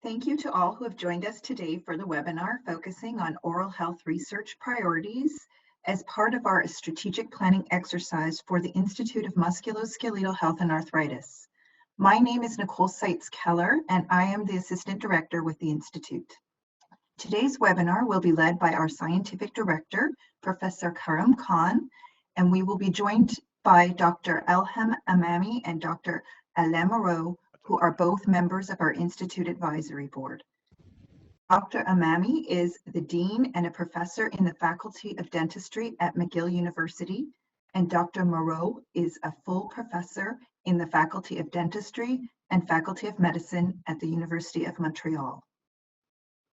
Thank you to all who have joined us today for the webinar focusing on oral health research priorities as part of our strategic planning exercise for the Institute of Musculoskeletal Health and Arthritis. My name is Nicole Seitz-Keller, and I am the Assistant Director with the Institute. Today's webinar will be led by our Scientific Director, Professor Karim, and we will be joined by Dr. Elham Emami and Dr. Alain Moreau, who are both members of our Institute Advisory Board. Dr. Emami is the Dean and a Professor in the Faculty of Dentistry at McGill University, and Dr. Moreau is a full Professor in the Faculty of Dentistry and Faculty of Medicine at the University of Montreal.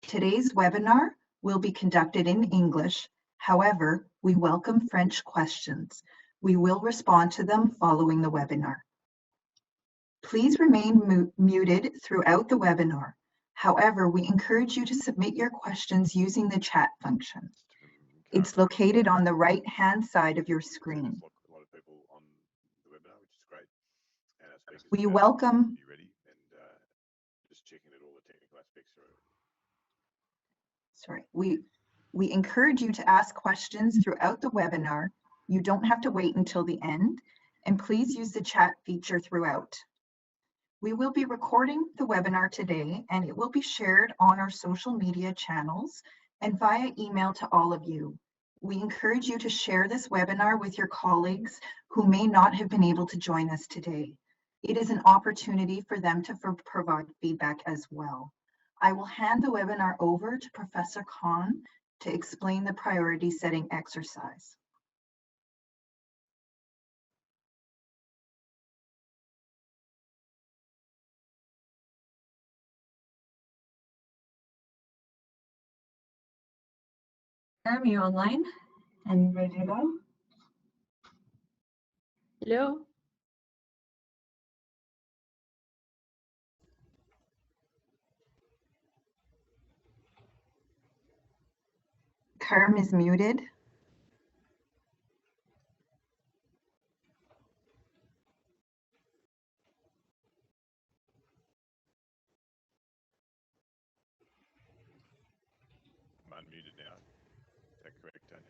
Today's webinar will be conducted in English. However, we welcome French questions. We will respond to them following the webinar. Please remain muted throughout the webinar. However, we encourage you to submit your questions using the chat function. It's located on the right-hand side of your screen. A lot of people on the webinar, which is great. And our speakers We welcome. Be ready and just checking that all the technical aspects are. Sorry, we encourage you to ask questions throughout the webinar. You don't have to wait until the end, and please use the chat feature throughout. We will be recording the webinar today, and it will be shared on our social media channels and via email to all of you. We encourage you to share this webinar with your colleagues who may not have been able to join us today. It is an opportunity for them to provide feedback as well. I will hand the webinar over to Professor Khan to explain the priority setting exercise. Are you online and ready to go? Hello? Karim is muted. I'm unmuted now. Is that correct, Tanya?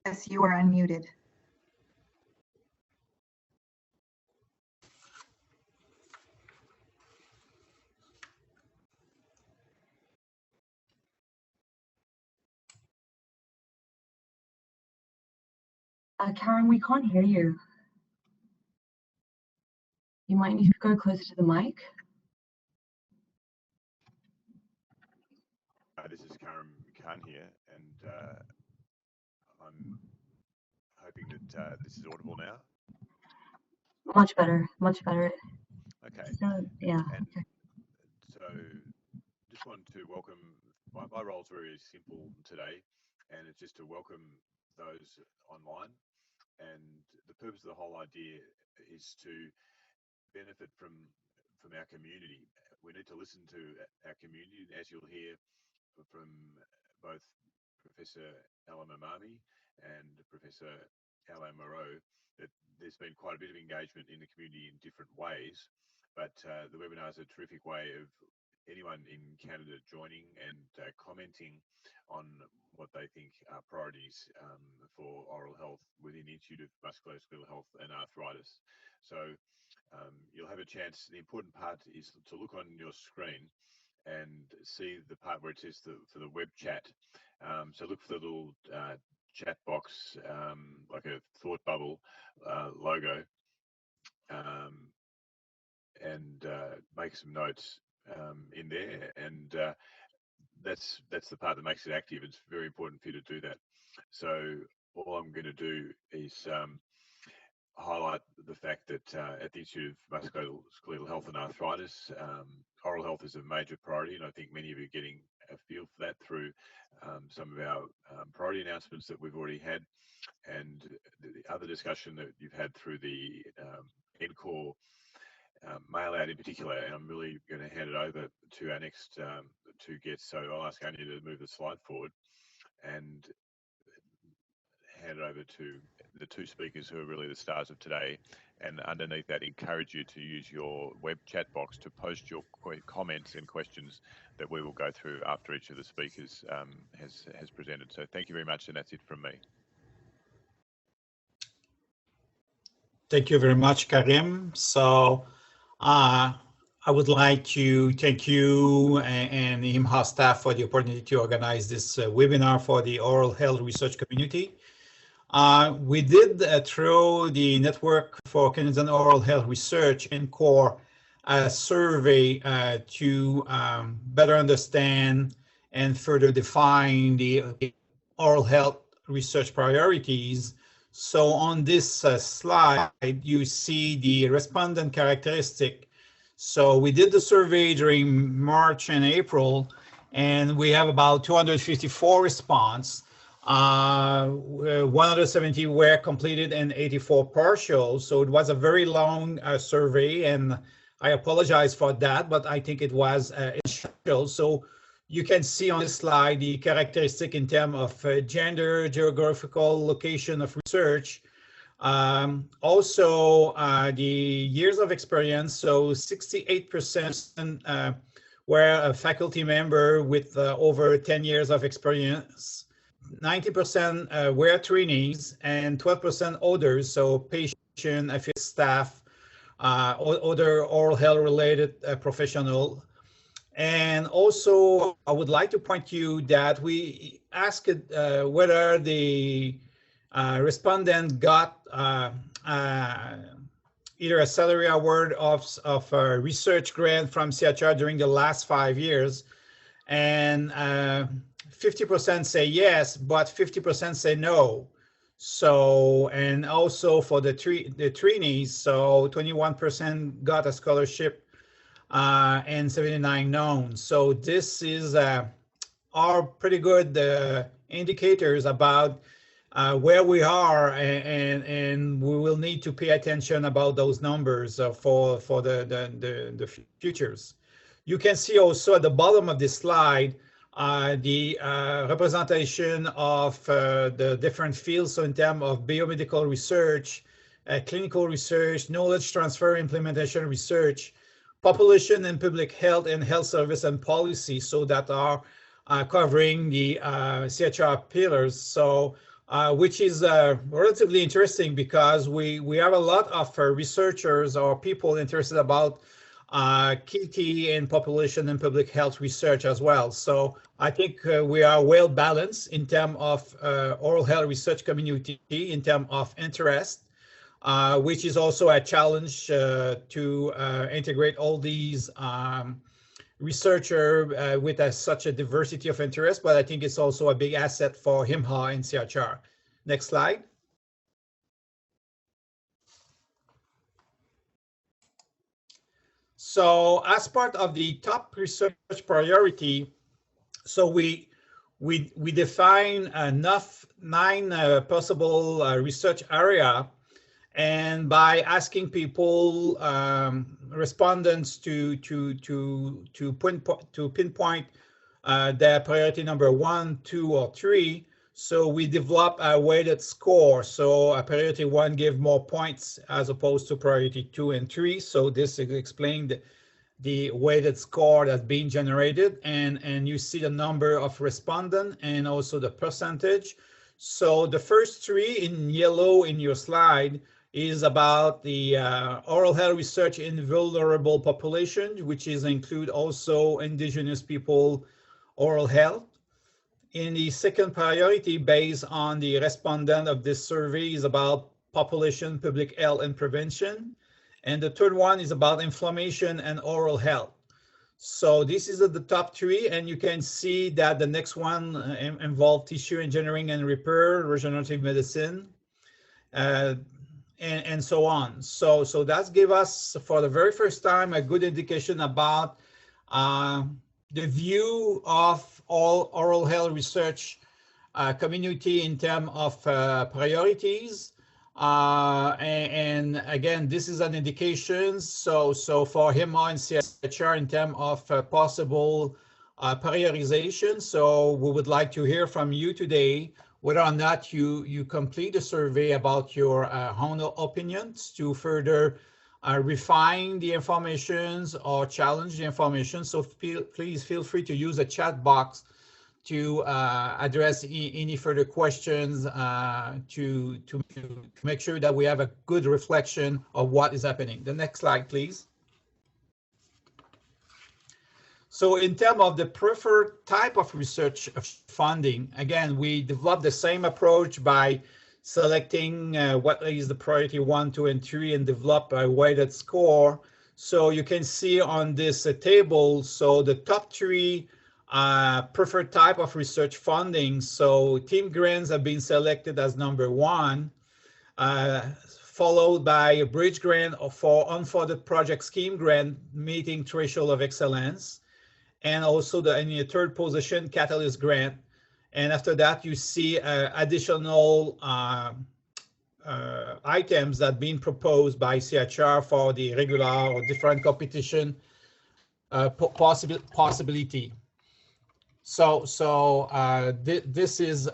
Yes, you are unmuted. Karen, we can't hear you. You might need to go closer to the mic. This is Karim Khan here, and I'm hoping that this is audible now. Much better, much better. Okay. So, yeah. And okay. so just wanted to welcome, my role is very simple today, and it's just to welcome those online. And the purpose of the whole idea is to benefit from our community. We need to listen to our community, as you'll hear from both Professor Emami and Professor Alain Moreau, that there's been quite a bit of engagement in the community in different ways, but the webinar is a terrific way of anyone in Canada joining and commenting on what they think are priorities for oral health within the Institute of Musculoskeletal Health and Arthritis. So you'll have a chance. The important part is to look on your screen and see the part where it says for the web chat. So look for the little chat box, like a thought bubble logo, and make some notes in there. And that's the part that makes it active. It's very important for you to do that. So all I'm going to do is highlight the fact that at the Institute of Musculoskeletal Health and Arthritis, oral health is a major priority, and I think many of you are getting a feel for that through some of our priority announcements that we've already had, and the other discussion that you've had through the NCORE mail out in particular. And I'm really going to hand it over to our next two guests. So I'll ask Anya to move the slide forward and hand it over to the two speakers who are really the stars of today. And underneath that, encourage you to use your web chat box to post your comments and questions that we will go through after each of the speakers has presented. So thank you very much, and that's it from me. Thank you very much, Karim. So I would like to thank you and the IMHA staff for the opportunity to organize this webinar for the oral health research community. We did through the Network for Canadian Oral Health Research (NCORE) a survey to better understand and further define the oral health research priorities. So on this slide, you see the respondent characteristic. So we did the survey during March and April, and we have about 254 responses. 170 were completed and 84 partial. So it was a very long survey, and I apologize for that, but I think it was essential. So you can see on this slide the characteristic in terms of gender, geographical location of research. Also, the years of experience. So 68% were a faculty member with over 10 years of experience. 90% were trainees and 12% others, so patient, affiliate staff, other oral health related professional. And also, I would like to point you that we asked whether the respondent got either a salary award of a research grant from CIHR during the last 5 years, and 50% say yes, but 50% say no. So, and also for the trainees, so 21% got a scholarship and 79 known. So this is are pretty good indicators about where we are, and we will need to pay attention about those numbers for the futures. You can see also at the bottom of this slide the representation of the different fields. So in terms of biomedical research, clinical research, knowledge transfer, implementation research, population and public health, and health service and policy, so that are covering the CIHR pillars. So which is relatively interesting, because we have a lot of researchers or people interested about key and population and public health research as well. So I think we are well balanced in terms of oral health research community, in terms of interest, which is also a challenge to integrate all these researchers with such a diversity of interest, but I think it's also a big asset for IMHA and CIHR. Next slide. So as part of the top research priority, so we define nine possible research area, and by asking people, respondents to pinpoint their priority number 1, 2, or 3. So we develop a weighted score. So a priority 1 give more points as opposed to priority 2 and 3. So this explains the weighted score that's being generated, and you see the number of respondents and also the percentage. So the first 3 in yellow in your slide is about the oral health research in vulnerable populations, which is include also indigenous people oral health. In the second priority, based on the respondent of this survey, is about population, public health, and prevention. And the third one is about inflammation and oral health. So this is the top 3, and you can see that the next one involves tissue engineering and repair, regenerative medicine, and so on. So that gives us, for the very first time, a good indication about the view of all oral health research community in terms of priorities. And again, this is an indication. So for IMHA and CIHR in terms of possible prioritization. So we would like to hear from you today. whether or not you complete a survey about your own opinions to further refine the informations or challenge the information. So please feel free to use the chat box to address any further questions to make sure that we have a good reflection of what is happening. The next slide, please. So in terms of the preferred type of research funding, again, we developed the same approach by selecting what is the priority 1, 2, and 3 and develop a weighted score. So you can see on this table, so the top 3 preferred type of research funding. So team grants have been selected as number 1, followed by a bridge grant for unfunded project scheme grant meeting threshold of excellence. And also in the third position, catalyst grant. And after that, you see additional items that have been proposed by CIHR for the regular or different competition possibility. So this is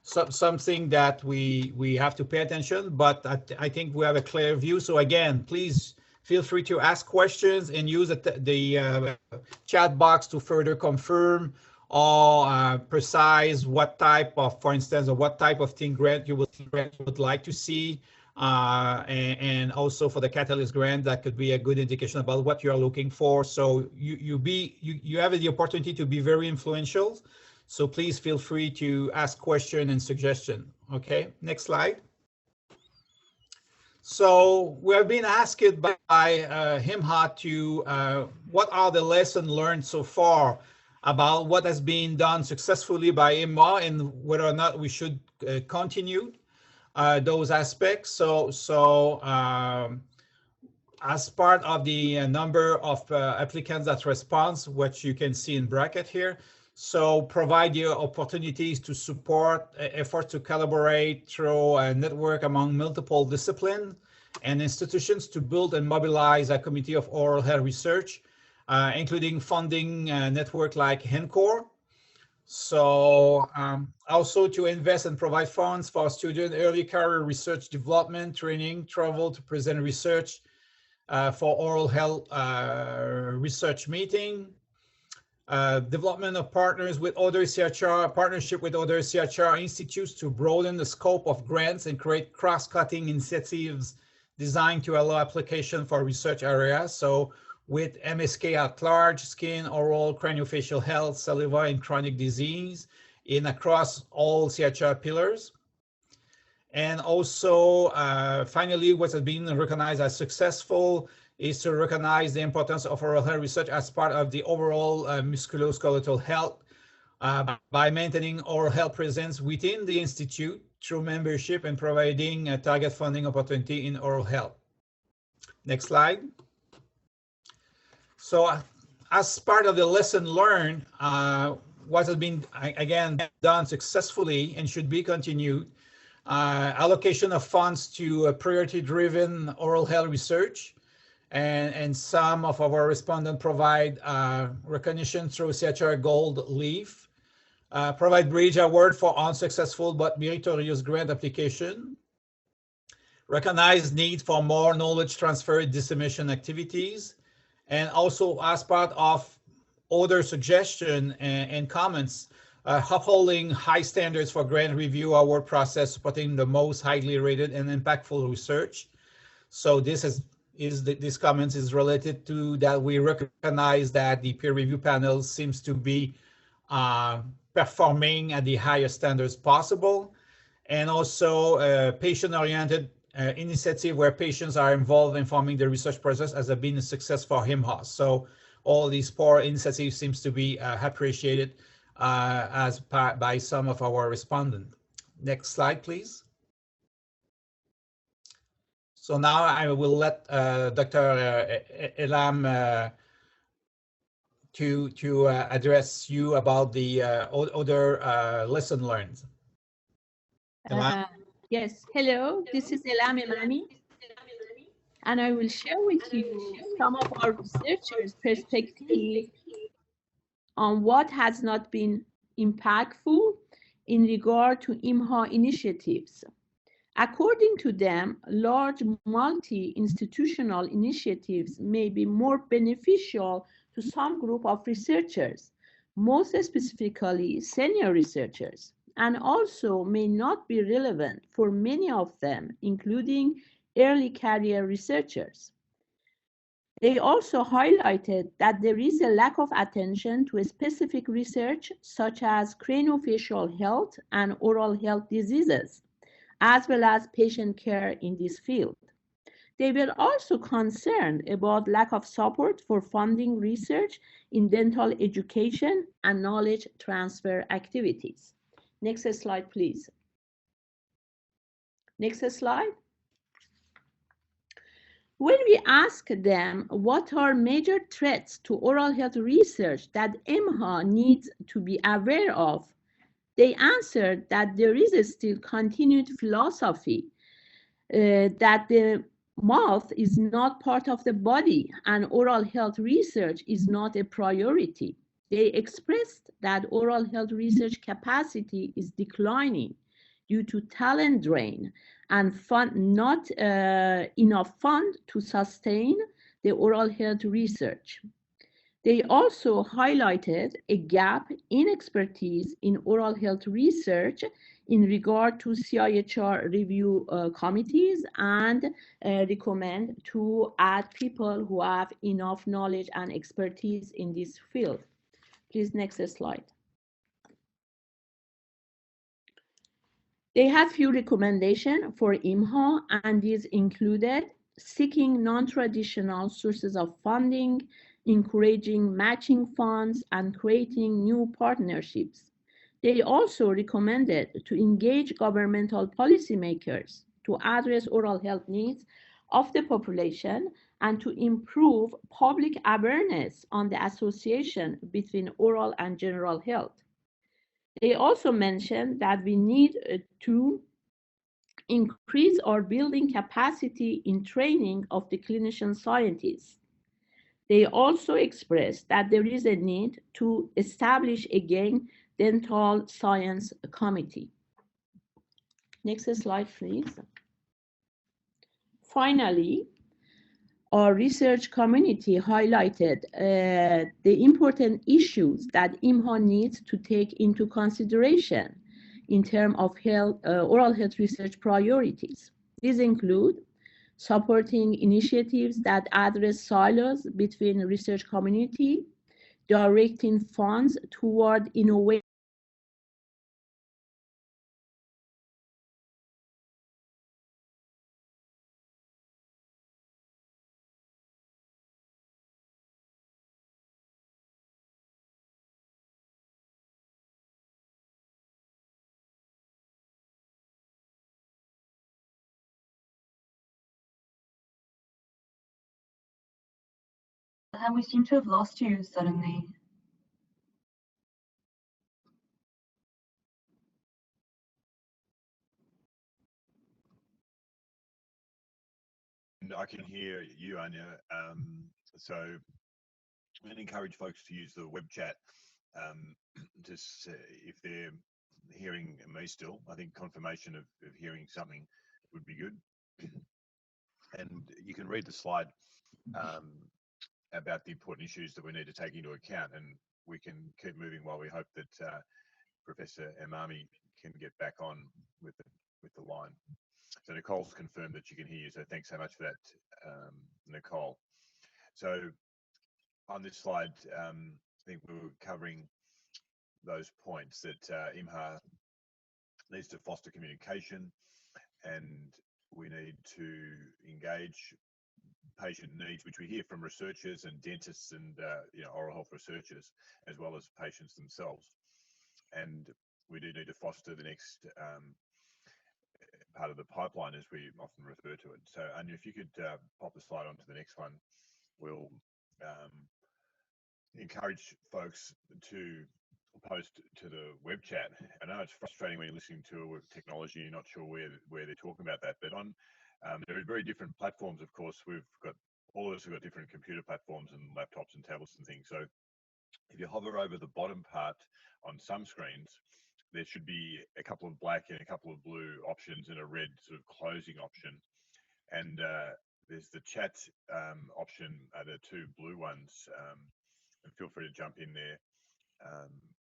something that we have to pay attention, but I think we have a clear view. So again, please feel free to ask questions and use the chat box to further confirm or precise what type of, for instance, or what type of team grant you would like to see. And also for the catalyst grant, that could be a good indication about what you're looking for. So you have the opportunity to be very influential. So please feel free to ask question and suggestion. Okay, next slide. So we have been asked by IMHA to what are the lessons learned so far about what has been done successfully by IMHA and whether or not we should continue those aspects. So as part of the number of applicants that responds, which you can see in bracket here, so provide you opportunities to support efforts to collaborate through a network among multiple disciplines and institutions to build and mobilize a community of oral health research, including funding network like HENCOR. So also to invest and provide funds for student early career research development, training, travel to present research for oral health research meeting, development of partners with other CIHR, partnership with other CIHR institutes to broaden the scope of grants and create cross-cutting initiatives designed to allow application for research areas. So with MSK at large, skin, oral, craniofacial health, saliva, and chronic disease in across all CIHR pillars. And also, finally, what has been recognized as successful is to recognize the importance of oral health research as part of the overall musculoskeletal health by maintaining oral health presence within the institute through membership and providing a target funding opportunity in oral health. Next slide. So as part of the lesson learned, what has been, again, done successfully and should be continued, allocation of funds to priority-driven oral health research, and some of our respondents provide recognition through CIHR Gold Leaf, provide Bridge Award for unsuccessful but meritorious grant application, recognize need for more knowledge transfer dissemination activities, and also as part of other suggestion and comments, upholding high standards for grant review award process, supporting the most highly rated and impactful research. So this this comment is related to that we recognize that the peer review panel seems to be performing at the highest standards possible, and also patient-oriented initiative where patients are involved in forming the research process has been a success for IMHA. So all these 4 initiatives seems to be appreciated by some of our respondents. Next slide, please. So now I will let Dr. Elham to address you about the other lesson learned. Yes, hello, this is Elham Emami, and I will share with you some of our researchers' perspective on what has not been impactful in regard to IMHA initiatives. According to them, large multi-institutional initiatives may be more beneficial to some group of researchers, most specifically senior researchers, and also may not be relevant for many of them, including early career researchers. They also highlighted that there is a lack of attention to specific research such as craniofacial health and oral health diseases, as well as patient care in this field. They were also concerned about lack of support for funding research in dental education and knowledge transfer activities. Next slide, please. Next slide. When we asked them what are major threats to oral health research that IMHA needs to be aware of, they answered that there is still continued philosophy that the mouth is not part of the body and oral health research is not a priority. They expressed that oral health research capacity is declining due to talent drain and not enough fund to sustain the oral health research. They also highlighted a gap in expertise in oral health research in regard to CIHR review committees and recommend to add people who have enough knowledge and expertise in this field. Please, next slide. They had few recommendations for IMHA, and these included seeking non-traditional sources of funding, encouraging matching funds, and creating new partnerships. They also recommended to engage governmental policymakers to address oral health needs of the population and to improve public awareness on the association between oral and general health. They also mentioned that we need to increase our building capacity in training of the clinician scientists. They also expressed that there is a need to establish again dental science committee. Next slide, please. Finally, our research community highlighted the important issues that IMHA needs to take into consideration in terms of oral health research priorities. These include supporting initiatives that address silos between research community, directing funds toward innovation, Elham, we seem to have lost you suddenly. I can hear you, Anya. So I'm going to encourage folks to use the web chat to see if they're hearing me still. I think confirmation of hearing something would be good. And you can read the slide about the important issues that we need to take into account, and we can keep moving while we hope that Professor Emami can get back on with the line. So Nicole's confirmed that she can hear you, so thanks so much for that, Nicole. So on this slide, I think we were covering those points that IMHA needs to foster communication, and we need to engage patient needs, which we hear from researchers and dentists and oral health researchers, as well as patients themselves. And we do need to foster the next part of the pipeline, as we often refer to it. So, Anya, if you could pop the slide onto the next one, we'll encourage folks to post to the web chat. I know it's frustrating when you're listening to technology, you're not sure where they're talking about that, but on there are very different platforms. Of course, all of us have got different computer platforms and laptops and tablets and things. So if you hover over the bottom part on some screens, there should be a couple of black and a couple of blue options and a red sort of closing option. And there's the chat option, the two blue ones. And feel free to jump in there,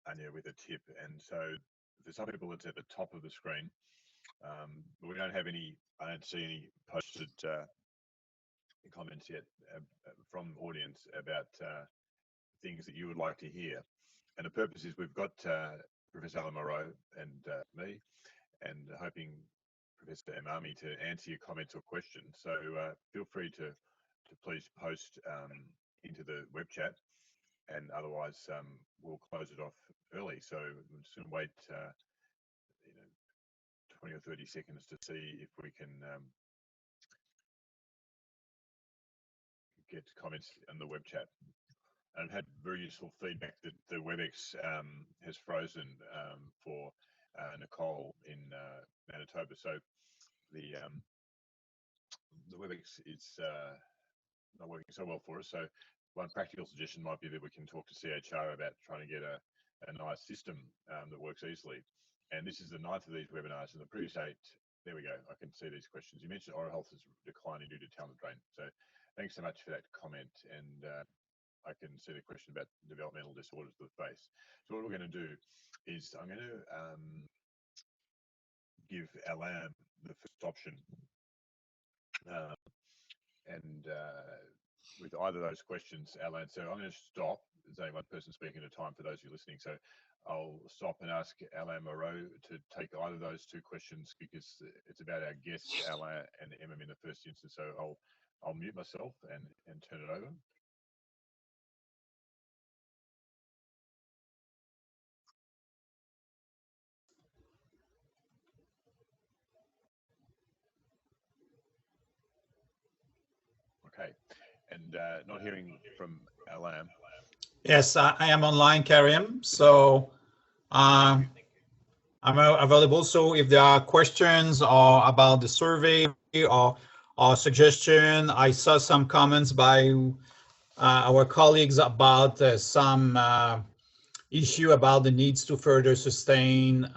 Anya, with a tip. And so for some people, it's at the top of the screen. But we don't have any, I don't see any posted comments yet from audience about things that you would like to hear. And the purpose is we've got Professor Alain Moreau and me, and hoping Professor Emami to answer your comments or questions. So feel free to please post into the web chat, and otherwise we'll close it off early. So I'm just going to wait 20 or 30 seconds to see if we can get comments in the web chat. And I've had very useful feedback that the WebEx has frozen for Nicole in Manitoba. So the WebEx is not working so well for us. So one practical suggestion might be that we can talk to CIHR about trying to get a nice system that works easily. And this is the 9th of these webinars, and the previous 8, there we go, I can see these questions. You mentioned oral health is declining due to talent drain. So thanks so much for that comment. And I can see the question about developmental disorders of the face. So what we're going to do is I'm going to give Alain the first option. With either of those questions, Alain, so I'm going to stop. There's only one person speaking at a time for those of you listening. So I'll stop and ask Alain Moreau to take either of those two questions, because it's about our guests, Alain and Emma, in the first instance. So I'll mute myself and turn it over. Okay, and not hearing from Alain. Yes, I am online, Karim. So I'm available. So if there are questions or about the survey or suggestion, I saw some comments by our colleagues about some issue about the needs to further sustain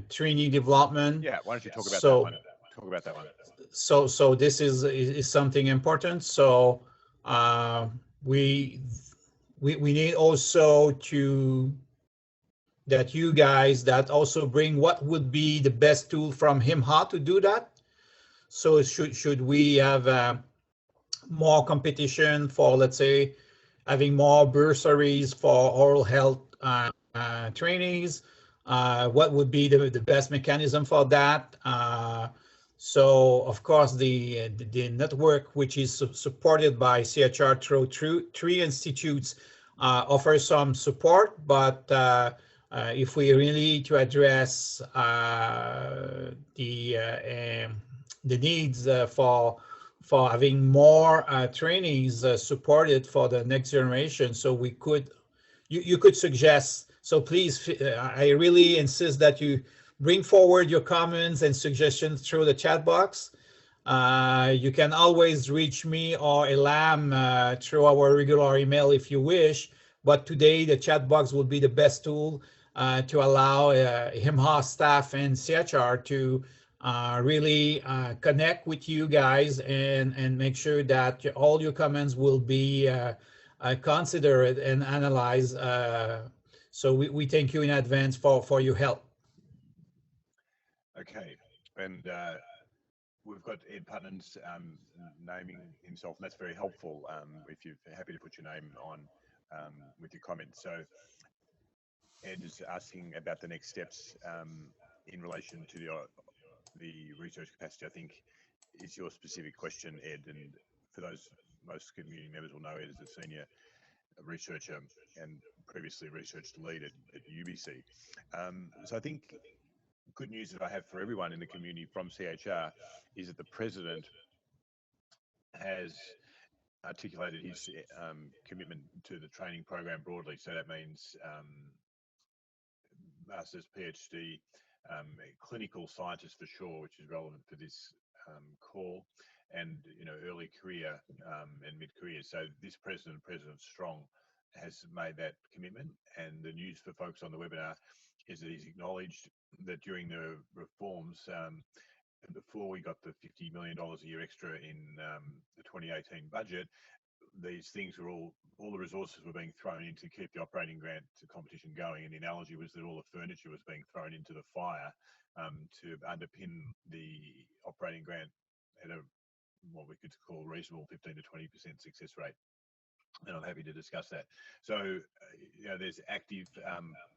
trainee development. Yeah, why don't you talk about that one? Talk about that one. So this is something important. So we need also that you guys that also bring what would be the best tool from IMHA to do that. So should we have more competition for, let's say, having more bursaries for oral health trainees? What would be the best mechanism for that? So of course the network, which is supported by CIHR through 3 institutes, offers some support, but if we really need to address the needs for having more trainees supported for the next generation, so we could, you could suggest. So please, I really insist that you bring forward your comments and suggestions through the chat box. You can always reach me or Elham through our regular email if you wish, but today the chat box will be the best tool to allow IMHA staff and CIHR to really connect with you guys and make sure that all your comments will be considered and analyzed. So we thank you in advance for your help. Okay, and we've got Ed Putnam's naming himself, and that's very helpful if you're happy to put your name on with your comments. So Ed is asking about the next steps in relation to the research capacity, I think, is your specific question, Ed. And for those, most community members will know Ed as a senior researcher and previously research lead at UBC. So I think good news that I have for everyone in the community from CIHR is that the president has articulated his commitment to the training program broadly. So that means master's, PhD, clinical scientist for sure, which is relevant for this call, and early career and mid-career. So this President Strong has made that commitment, and the news for folks on the webinar is that he's acknowledged that during the reforms, before we got the $50 million a year extra in the 2018 budget, these things were all the resources were being thrown in to keep the operating grant competition going, and the analogy was that all the furniture was being thrown into the fire to underpin the operating grant at a what we could call reasonable 15 to 20% success rate. And I'm happy to discuss that. So, there's active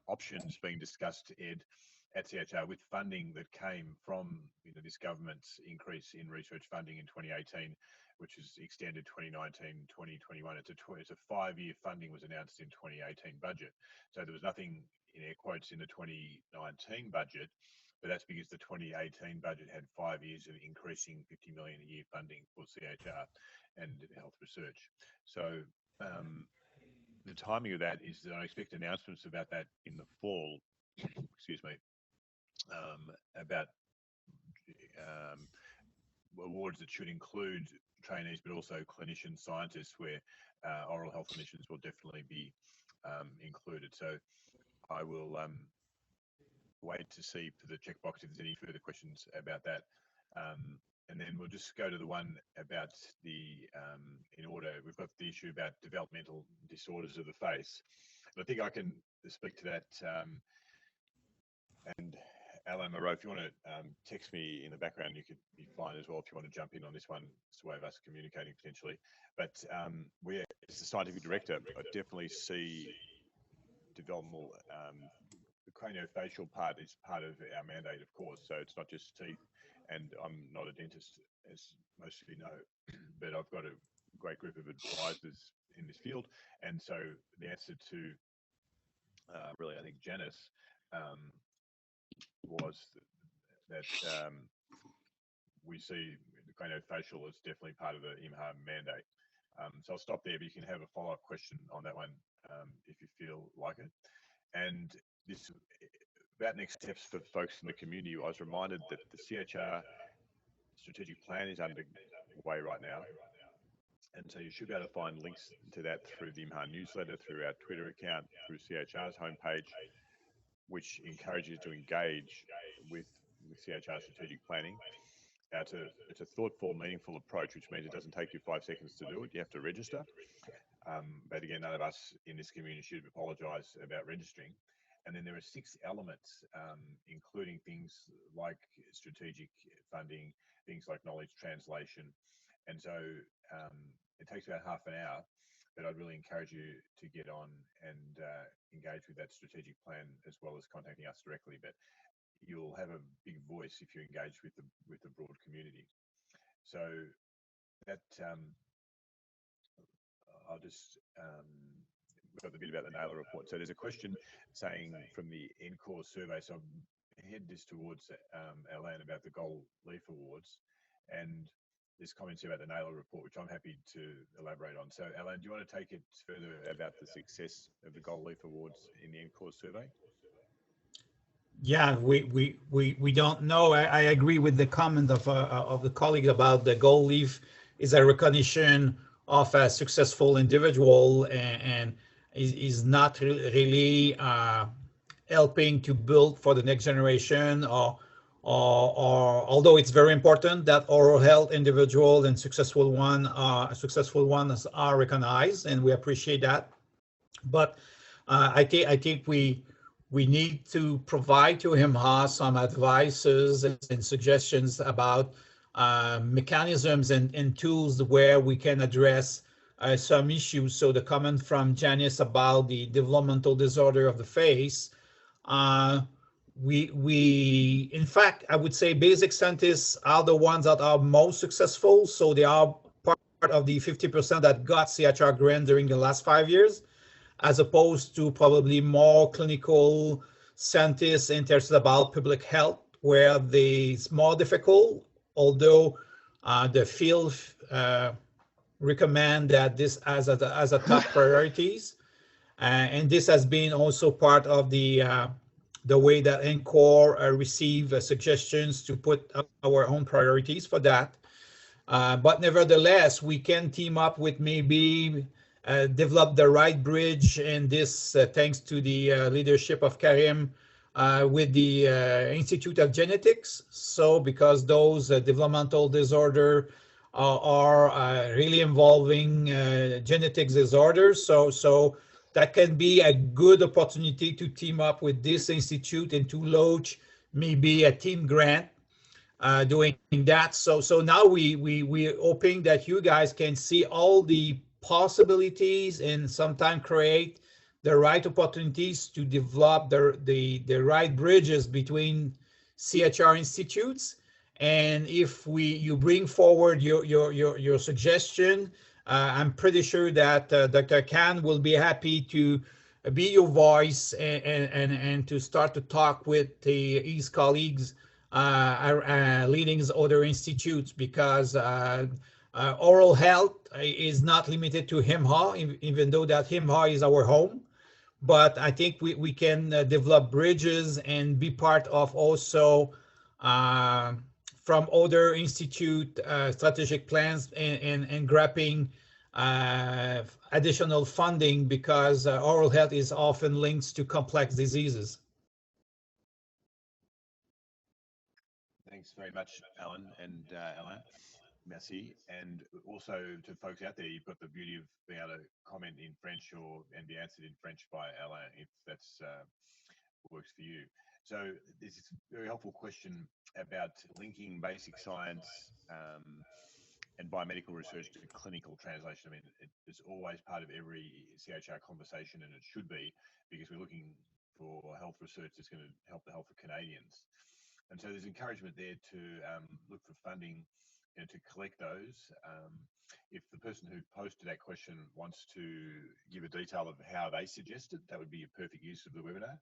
options being discussed, Ed, at CIHR with funding that came from this government's increase in research funding in 2018, which is extended 2019, 2021. It's a 5-year funding was announced in 2018 budget. So there was nothing in air quotes in the 2019 budget, but that's because the 2018 budget had 5 years of increasing 50 million a year funding for CIHR and health research. So the timing of that is that I expect announcements about that in the fall, excuse me, about awards that should include trainees, but also clinician scientists, where oral health clinicians will definitely be included. So I will wait to see for the checkbox if there's any further questions about that. And then we'll just go to the one about the, in order, we've got the issue about developmental disorders of the face. And I think I can speak to that. And Alain, Moreau, if you want to text me in the background, you could be fine as well if you want to jump in on this one. It's a way of us communicating potentially. But we, as the scientific director, I definitely see developmental, the craniofacial part is part of our mandate, of course. So it's not just teeth. And I'm not a dentist, as most of you know, but I've got a great group of advisors in this field. And so the answer to really, I think, Janice was that we see the craniofacial as definitely part of the IMHA mandate. So I'll stop there, but you can have a follow-up question on that one if you feel like it. And this, about next steps for folks in the community, I was reminded that the CIHR strategic plan is underway right now. And so you should be able to find links to that through the IMHA newsletter, through our Twitter account, through CIHR's homepage, which encourages you to engage with CIHR strategic planning. It's a thoughtful, meaningful approach, which means it doesn't take you 5 seconds to do it. You have to register. But again, none of us in this community should apologise about registering. And then there are 6 elements, including things like strategic funding, things like knowledge translation. And so it takes about half an hour, but I'd really encourage you to get on and engage with that strategic plan, as well as contacting us directly. But you'll have a big voice if you engage with the broad community. So that I'll just got the bit about the NAILA report. So there's a question saying from the NCORE survey. So I'll head this towards Alain about the Gold Leaf Awards, and there's comments about the NAILA report, which I'm happy to elaborate on. So Alain, do you want to take it further about the success of the Gold Leaf Awards in the NCORE survey? Yeah, we don't know. I agree with the comment of the colleague about the Gold Leaf is a recognition of a successful individual and is not really helping to build for the next generation, or although it's very important that oral health individual and successful ones are recognized, and we appreciate that. But I think we need to provide to IMHA some advices and suggestions about mechanisms and tools where we can address some issues. So the comment from Janice about the developmental disorder of the face, we in fact, I would say basic scientists are the ones that are most successful. So they are part of the 50% that got CIHR grant during the last 5 years, as opposed to probably more clinical scientists interested about public health, where it's more difficult, although the field recommend that this as a top priorities. And this has been also part of the way that NCORE receive suggestions to put up our own priorities for that. But nevertheless, we can team up with maybe develop the right bridge, and this thanks to the leadership of Karim with the Institute of Genetics. So because those developmental disorder are really involving genetic disorders, so that can be a good opportunity to team up with this institute and to launch maybe a team grant doing that. So now we're hoping that you guys can see all the possibilities and sometimes create the right opportunities to develop the right bridges between CIHR institutes. And if you bring forward your suggestion, I'm pretty sure that Dr. Khan will be happy to be your voice and to start to talk with his colleagues leading other institutes, because oral health is not limited to IMHA, even though that IMHA is our home. But I think we can develop bridges and be part of also from other institute strategic plans and grabbing additional funding, because oral health is often linked to complex diseases. Thanks very much, Alain and Alain. Merci. And also to folks out there, you've got the beauty of being able to comment in French and be answered in French by Alain, if that's works for you. So this is a very helpful question about linking basic science and biomedical research to clinical translation. I mean, it's always part of every CIHR conversation, and it should be, because we're looking for health research that's going to help the health of Canadians. And so there's encouragement there to look for funding to collect those. If the person who posted that question wants to give a detail of how they suggested, that would be a perfect use of the webinar.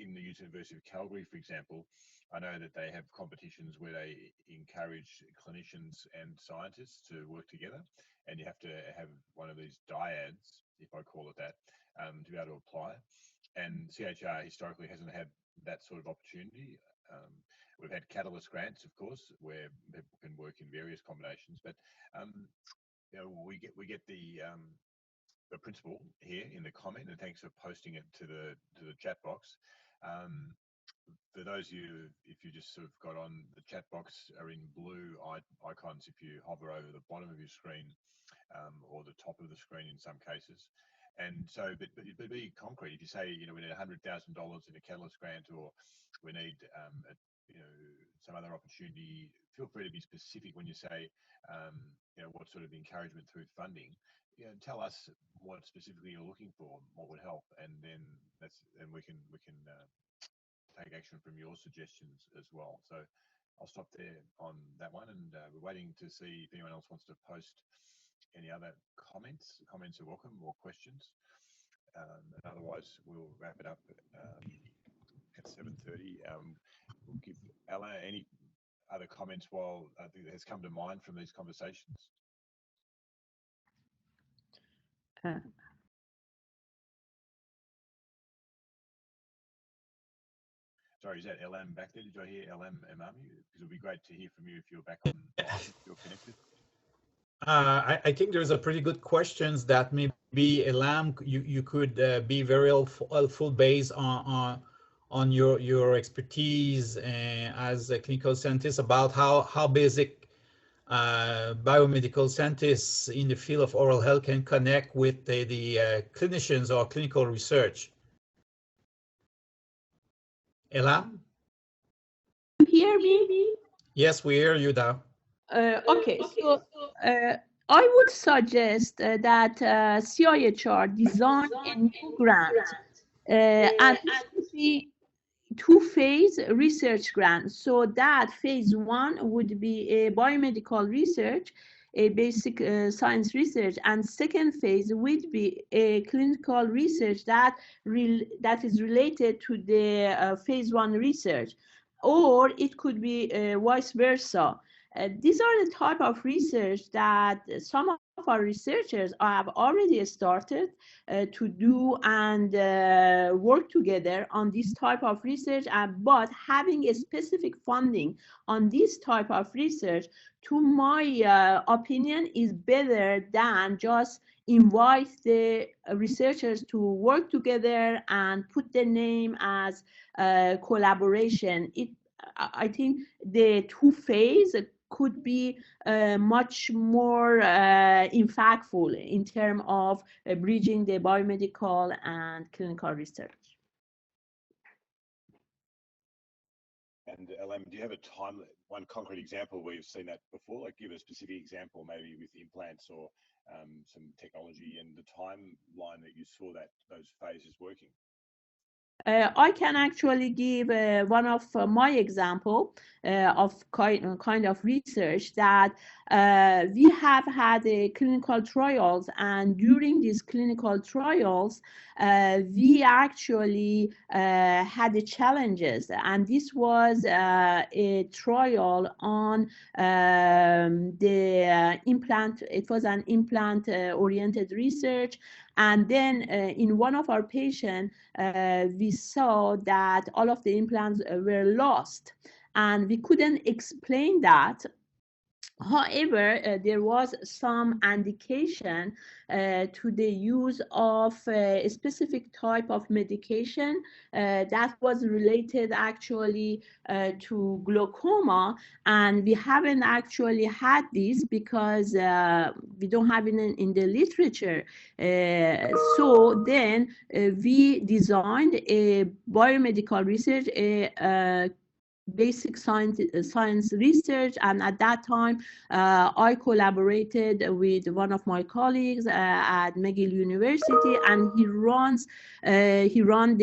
In the University of Calgary, for example, I know that they have competitions where they encourage clinicians and scientists to work together, and you have to have one of these dyads, if I call it that, to be able to apply. And CIHR historically hasn't had that sort of opportunity. We've had catalyst grants, of course, where people can work in various combinations, but you know, we get the principle here in the comment, and thanks for posting it to the chat box. For those of you, if you just sort of got on, the chat box are in blue icons if you hover over the bottom of your screen or the top of the screen in some cases. And so, but be concrete. If you say, you know, we need $100,000 in a catalyst grant, or we need, you know, some other opportunity, feel free to be specific when you say, you know, what sort of encouragement through funding. You know, tell us what specifically you're looking for, what would help, and then we can take action from your suggestions as well. So I'll stop there on that one, and we're waiting to see if anyone else wants to post any other comments. Comments are welcome, or questions. And otherwise, we'll wrap it up at 7:30. We'll give Alain any other comments while I think that has come to mind from these conversations. Sorry, is that Elham back there? Did I hear Elham Emami? Because it would be great to hear from you if you're back on, if you're connected. I think there's a pretty good questions that maybe Elham, you could be very helpful based on your expertise as a clinical scientist about how basic biomedical scientists in the field of oral health can connect with the clinicians or clinical research. Elham? You hear me? Yes, we hear you now. Okay, so I would suggest that CIHR design a new grant, and it would be two-phase research grant. So that phase one would be a biomedical research, a basic science research, and second phase would be a clinical research that is related to the phase one research, or it could be vice versa. These are the type of research that some of our researchers have already started to do and work together on this type of research, but having a specific funding on this type of research, to my opinion, is better than just invite the researchers to work together and put the name as collaboration. I think the two phase could be much more impactful in terms of bridging the biomedical and clinical research. And Elham, do you have one concrete example where you've seen that before? Like, give a specific example, maybe with implants or some technology, and the timeline that you saw those phases working. I can actually give one of my example of kind of research that we have had clinical trials, and during these clinical trials we actually had the challenges, and this was a trial on the implant. It was an implant oriented research, and then in one of our patients we saw that all of the implants were lost, and we couldn't explain that. However, there was some indication to the use of a specific type of medication that was related actually to glaucoma, and we haven't actually had this because we don't have it in the literature. So then we designed a biomedical research, basic science research, and at that time I collaborated with one of my colleagues at McGill University, and he ran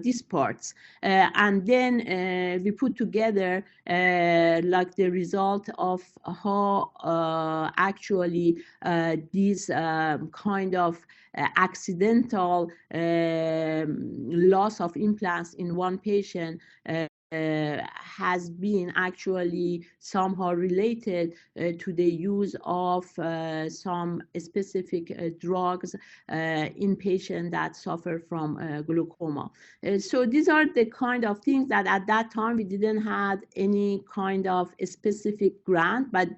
these parts, and then we put together like the result of how actually these kind of accidental loss of implants in one patient has been actually somehow related to the use of some specific drugs in patients that suffer from glaucoma. So these are the kind of things that at that time we didn't have any kind of specific grant, but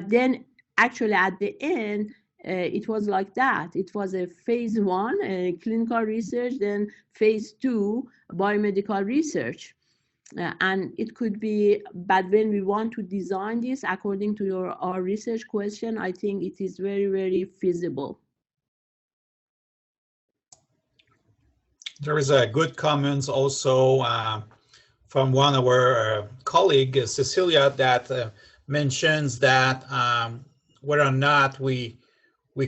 then actually at the end it was like that. It was a phase 1 clinical research, then phase 2 biomedical research. And it could be, but when we want to design this according to our research question, I think it is very, very feasible. There is a good comments also from one of our colleagues, Cecilia, that mentions that whether or not we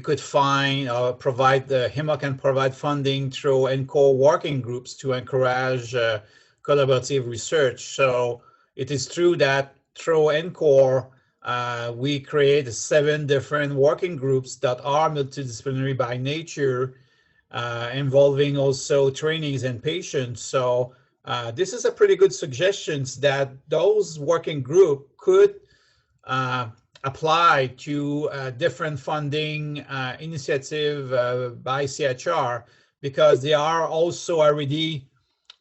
could find or provide, the IMHA can provide funding through NCORE working groups to encourage collaborative research. So it is true that through NCORE, we create 7 different working groups that are multidisciplinary by nature, involving also trainings and patients. So this is a pretty good suggestion that those working group could apply to different funding initiative by CIHR, because they are also already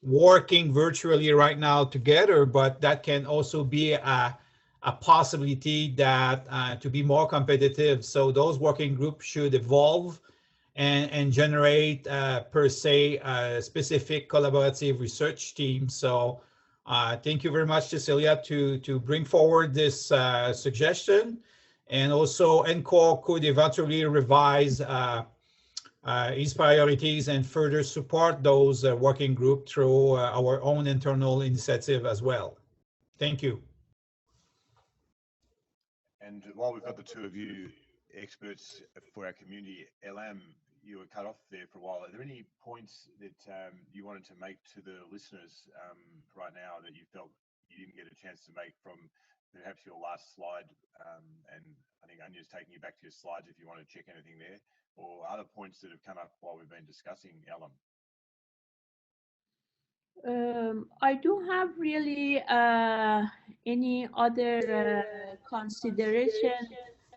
working virtually right now together, but that can also be a possibility that to be more competitive. So those working groups should evolve and generate per se a specific collaborative research team. So thank you very much, Cecilia, to bring forward this suggestion. And also NCORE could eventually revise its priorities and further support those working group through our own internal initiative as well. Thank you. And while we've got the two of you experts for our community, Elham, you were cut off there for a while. Are there any points that you wanted to make to the listeners right now that you felt you didn't get a chance to make from perhaps your last slide? And I think Anya's taking you back to your slides if you want to check anything there, or other points that have come up while we've been discussing, Elham. I don't have really any other consideration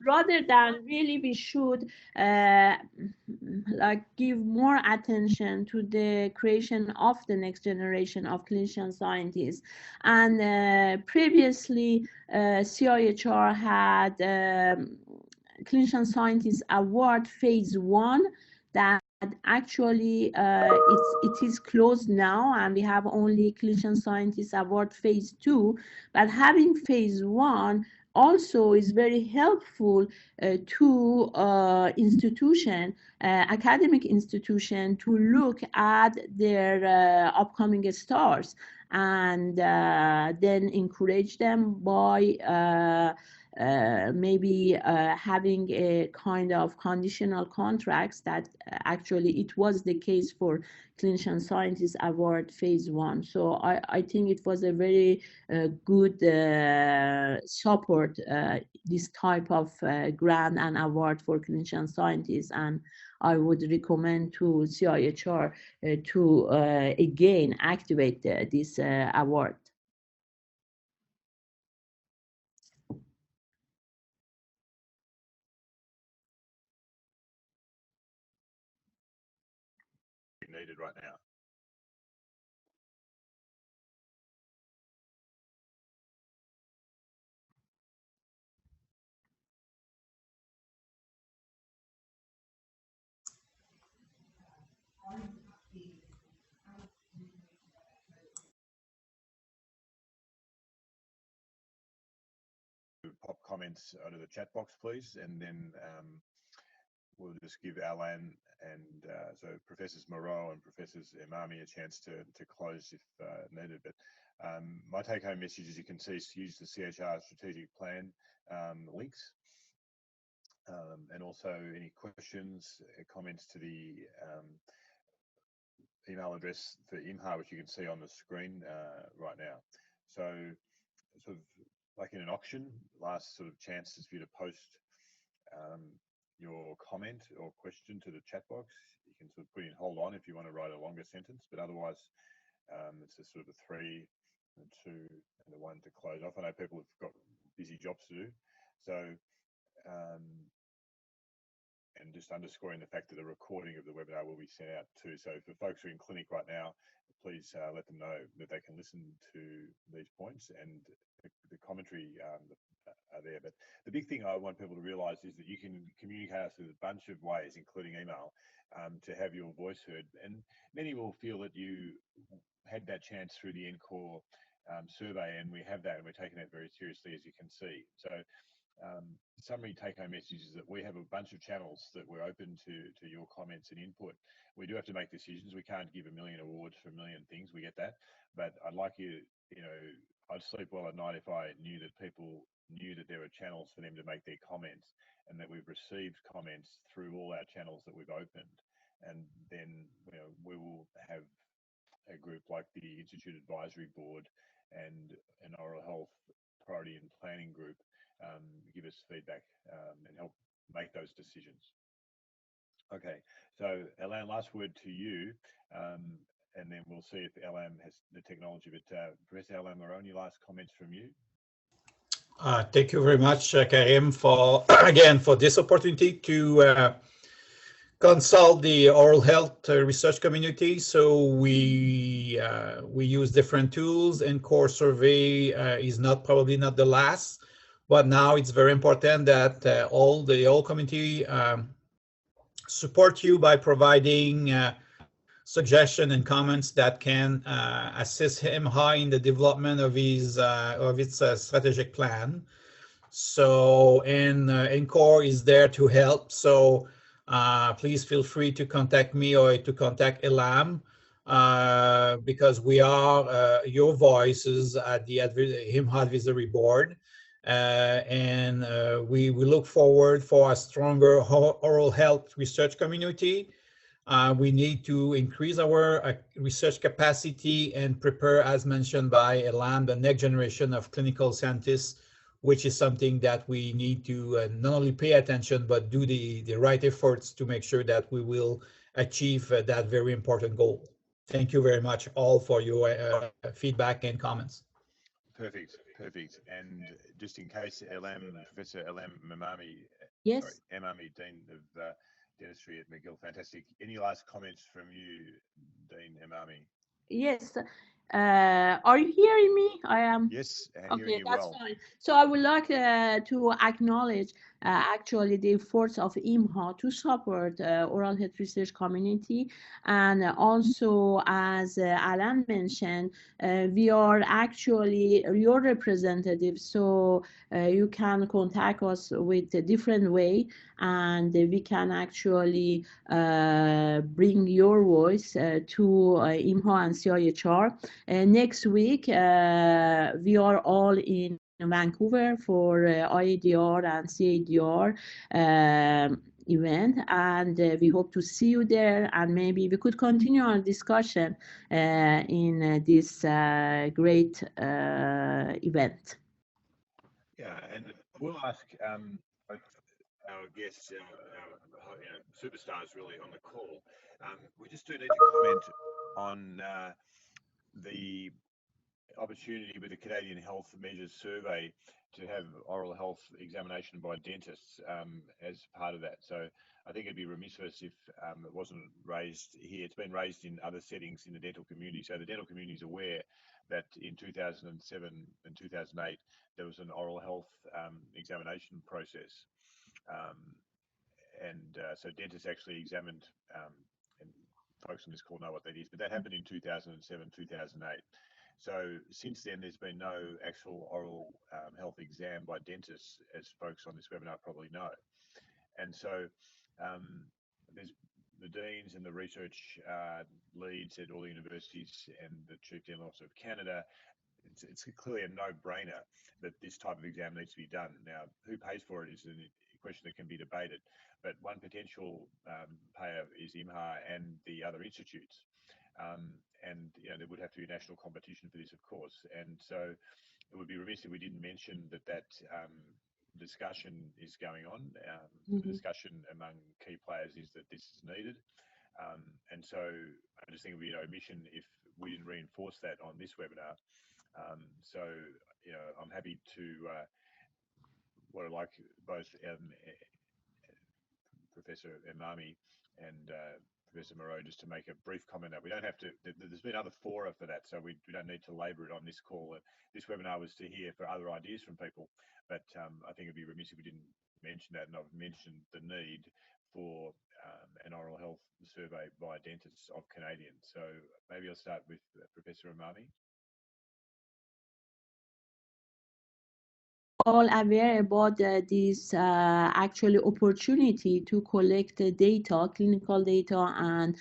rather than really we should like give more attention to the creation of the next generation of clinician scientists. And previously CIHR had clinician scientist award phase 1 that actually it is closed now, and we have only clinician scientist award phase 2. But having phase 1 also is very helpful to academic institution to look at their upcoming stars, and then encourage them by maybe having a kind of conditional contracts that actually it was the case for clinician scientist award phase 1. So I think it was a very good support, this type of grant and award for clinician scientists, and I would recommend to CIHR to again activate this award. Needed right now. Pop comments under the chat box, please, and then we'll just give Alain and so Professors Moreau and Professors Emami a chance to close if needed. But my take-home message, as you can see, is to use the CIHR strategic plan links, and also any questions, comments to the email address for IMHA, which you can see on the screen right now. So sort of like in an auction, last sort of chances for you to post your comment or question to the chat box. You can sort of put in hold on if you want to write a longer sentence, but otherwise it's a sort of a 3 and 2 and a 1 to close off. I know people have got busy jobs to do, so and just underscoring the fact that a recording of the webinar will be sent out too. So for folks who are in clinic right now, please let them know that they can listen to these points, and the commentary are there. But the big thing I want people to realise is that you can communicate us in a bunch of ways, including email, to have your voice heard. And many will feel that you had that chance through the NCORE survey, and we have that, and we're taking that very seriously, as you can see. So summary take-home message is that we have a bunch of channels that we're open to your comments and input. We do have to make decisions. We can't give a million awards for a million things. We get that, but I'd like you know, I'd sleep well at night if I knew that people knew that there were channels for them to make their comments, and that we've received comments through all our channels that we've opened. And then, you know, we will have a group like the Institute Advisory Board and an oral health priority and planning group give us feedback and help make those decisions. Okay, so Alain, last word to you, and then we'll see if Elham has the technology. But Professor Alain Moreau, any last comments from you? Thank you very much, Karim, for again for this opportunity to consult the oral health research community. So we use different tools, and core survey is probably not the last, but now it's very important that all community support you by providing suggestions and comments that can assist IMHA in the development of its strategic plan. So, and NCORE is there to help. So please feel free to contact me or to contact Elham, because we are your voices at the IMHA Advisory Board. And we look forward for a stronger oral health research community. We need to increase our research capacity and prepare, as mentioned by Alain, the next generation of clinical scientists, which is something that we need to not only pay attention, but do the right efforts to make sure that we will achieve that very important goal. thank you very much all for your feedback and comments. Perfect, perfect. And just in case, Elham, Professor Elham Emami, Yes. sorry, Emami, Dean of Dentistry at McGill, fantastic. Any last comments from you, Dean Emami? Yes. Are you hearing me? I am. Yes, hearing you that's well. fine. So I would like to acknowledge actually the efforts of IMHA to support oral health research community, and also as Alain mentioned, we are actually your representatives, so you can contact us with a different way, and we can actually bring your voice to IMHA and CIHR. Next week, we are all in Vancouver for IADR and CADR event, and we hope to see you there, and maybe we could continue our discussion in this great event. Yeah, and we'll ask our guests, superstars really on the call. We just do need to comment on the opportunity with the Canadian Health Measures Survey to have oral health examination by dentists as part of that. So I think it'd be remiss of us if it wasn't raised here. It's been raised in other settings in the dental community. So the dental community is aware that in 2007 and 2008, there was an oral health examination process. So dentists actually examined, and folks on this call know what that is, but that happened in 2007, 2008. So since then, there's been no actual oral health exam by dentists, as folks on this webinar probably know. And so there's the deans and the research leads at all the universities and the Chief Dental Officer of Canada. It's clearly a no-brainer that this type of exam needs to be done. Now, who pays for it is a question that can be debated, but one potential payer is IMHA and the other institutes. And there would have to be a national competition for this, of course. And so it would be remiss if we didn't mention that discussion is going on. The discussion among key players is that this is needed. And so I just think it would be an omission if we didn't reinforce that on this webinar. So, I'm happy to, what I'd like both Professor Emami and Professor Moreau just to make a brief comment that we don't have to, there's been other fora for that, so we don't need to labour it on this call. This webinar was to hear for other ideas from people, but I think it'd be remiss if we didn't mention that, and I've mentioned the need for an oral health survey by dentists of Canadians. So maybe I'll start with Professor Emami. All aware about this actually opportunity to collect data, clinical data, and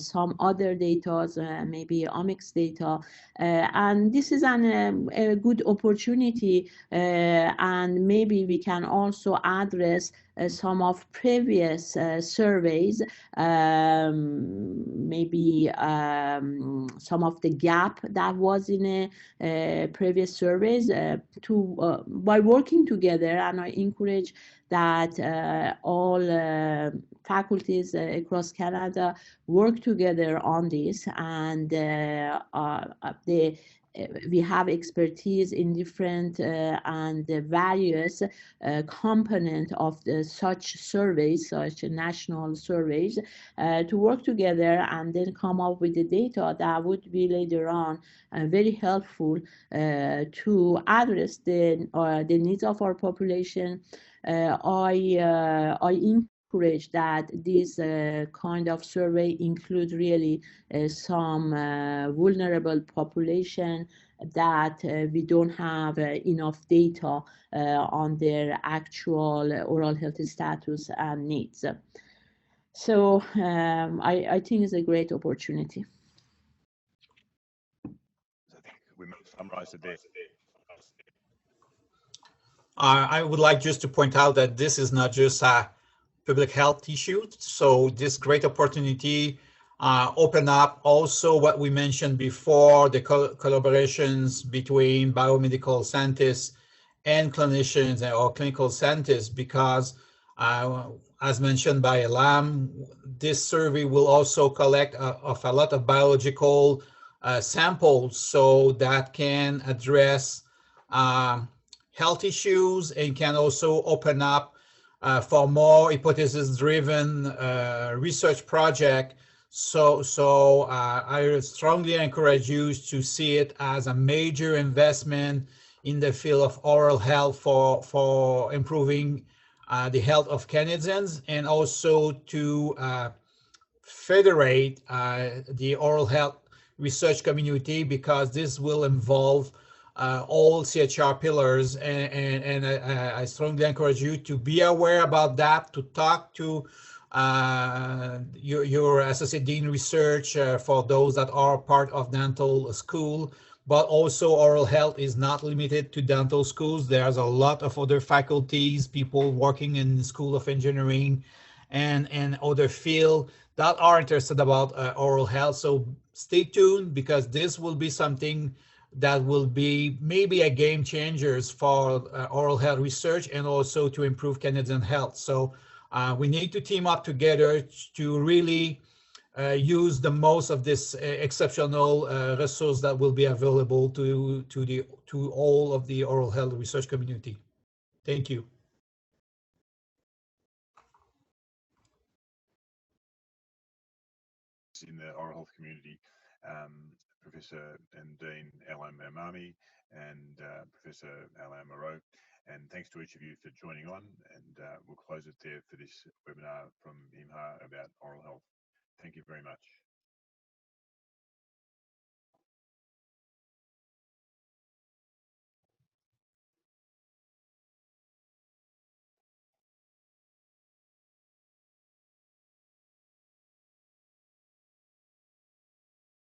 some other data, maybe omics data, and this is a good opportunity, and maybe we can also address some of previous surveys, maybe some of the gap that was in previous surveys by working together. And I encourage that all faculties across Canada work together on this, and we have expertise in different and various component of such surveys, such national surveys, to work together and then come up with the data that would be later on very helpful to address the needs of our population. I encourage that this kind of survey include really some vulnerable population that we don't have enough data on their actual oral health status and needs. So I think it's a great opportunity. I think we might summarize it there. I would like just to point out that this is not just a public health issue. So this great opportunity open up also what we mentioned before, the collaborations between biomedical scientists and clinicians or clinical scientists, because As mentioned by Elham, this survey will also collect of a lot of biological samples so that can address health issues and can also open up for more hypothesis-driven research project. So I strongly encourage you to see it as a major investment in the field of oral health for improving the health of Canadians, and also to federate the oral health research community, because this will involve all CHR pillars, and I strongly encourage you to be aware about that, to talk to your associate dean research for those that are part of dental school. But also oral health is not limited to dental schools. There's a lot of other faculties, people working in the School of Engineering and other field that are interested about oral health. So stay tuned, because this will be something that will be maybe a game changers for oral health research and also to improve Canadian health. So we need to team up together to really use the most of this exceptional resource that will be available to all of the oral health research community. Thank you. In the oral health community, Professor and Dean Elham and Professor Alain Moreau. And thanks to each of you for joining on, and we'll close it there for this webinar from IMHA about oral health. Thank you very much.